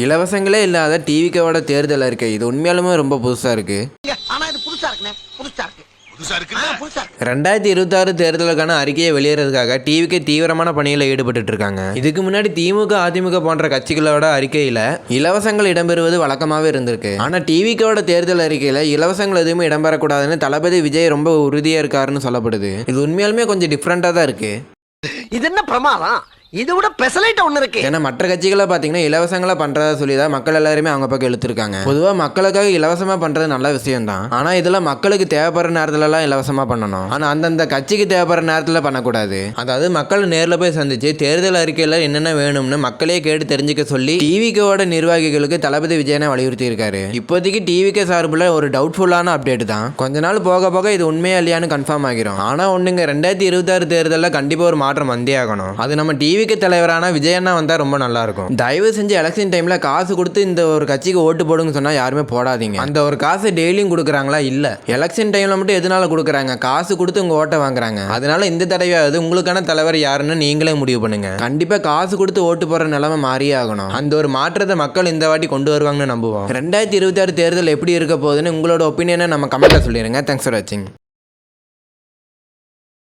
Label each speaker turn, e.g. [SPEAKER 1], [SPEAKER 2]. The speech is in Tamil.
[SPEAKER 1] இலவசங்களே இல்லாத டிவிக்கோட தேர்தல் அறிக்கை இது உண்மையாலுமே ரொம்ப புதுசா இருக்கு.
[SPEAKER 2] ஆனா இது புதுசா இருக்குனே, புதுசா இருக்கு.
[SPEAKER 1] 2026 தேர்தலுக்கான அறிக்கையை வெளியேறதுக்காக டிவிக்கு தீவிரமான பணியில் ஈடுபட்டு இருக்காங்க. இதுக்கு முன்னாடி திமுக, அதிமுக போன்ற கட்சிகளோட அறிக்கையில இலவசங்கள் இடம்பெறுவது வழக்கமாவே இருந்திருக்கு. ஆனா டிவிக்கோட தேர்தல் அறிக்கையில இலவசங்கள் எதுவுமே இடம்பெறக்கூடாதுன்னு தளபதி விஜய் ரொம்ப உறுதியா இருக்காருன்னு சொல்லப்படுது. இது உண்மையாலுமே கொஞ்சம் டிஃப்ரெண்டா தான் இருக்கு.
[SPEAKER 2] இது என்ன பிரமாதம்? இது விட பெசலைட் ஒன்று இருக்கு.
[SPEAKER 1] ஏன்னா மற்ற கட்சிகளை பார்த்தீங்கன்னா இலவசங்களை பண்றதா சொல்லி தான் மக்கள் எல்லாருமே அவங்க பக்கம் இழுத்துருக்காங்க. பொதுவாக மக்களுக்காக இலவசமா பண்றது நல்ல விஷயம் தான். ஆனா இதெல்லாம் மக்களுக்கு தேவைப்படுற நேரத்துல எல்லாம் இலவசமா பண்ணணும். ஆனா அந்தந்த கட்சிக்கு தேவைப்படுற நேரத்துல பண்ணக்கூடாது. அதாவது மக்கள் நேரில் போய் சந்திச்சு தேர்தல் அறிக்கையில என்னென்ன வேணும்னு மக்களே கேட்டு தெரிஞ்சுக்க சொல்லி டிவிக்கோட நிர்வாகிகளுக்கு தளபதி விஜயனை வலியுறுத்தி இருக்காரு. இப்போதைக்கு டிவிக்கு சார்பில் ஒரு டவுட்ஃபுல்லான அப்டேட் தான். கொஞ்ச நாள் போக போக இது உண்மையா இல்லையான்னு கன்ஃபார்ம் ஆகிரும். ஆனா ஒண்ணுங்க, 2026 தேர்தலில் கண்டிப்பா ஒரு மாற்றம் வந்தே ஆகணும். அது நம்ம டிவி தலைவரான விஜயண்ணா வந்தா ரொம்ப நல்லா இருக்கும். தயவு செஞ்சு எலெக்ஷன் டைம்ல காசு கொடுத்து இந்த ஒரு கட்சிக்கு ஓட்டு போடுங்க சொன்னா யாருமே போடாதீங்க. அந்த ஒரு காசு டெய்லியும் கொடுக்குறாங்களா? இல்ல, எலெக்ஷன் டைம்ல மட்டும் எதனால கொடுக்குறாங்க? காசு கொடுத்து உங்க ஓட்டை வாங்குறாங்க. அதனால இந்த தடவையாவது உங்களுக்கான தலைவர் யாருன்னு நீங்களே முடிவு பண்ணுங்க. கண்டிப்பா காசு கொடுத்து ஓட்டு போற நிலைமை மாறியே ஆகணும். அந்த ஒரு மாற்றத்தை மக்கள் இந்த வாட்டி கொண்டு வருவாங்கன்னு நம்புவோம். 2026 தேர்தல் எப்படி இருக்க போகுதுன்னு உங்களோட ஒப்பீனியனை நம்ம கமெண்ட்ல சொல்லிருங்க. தேங்க்ஸ் ஃபார் வாட்சிங்.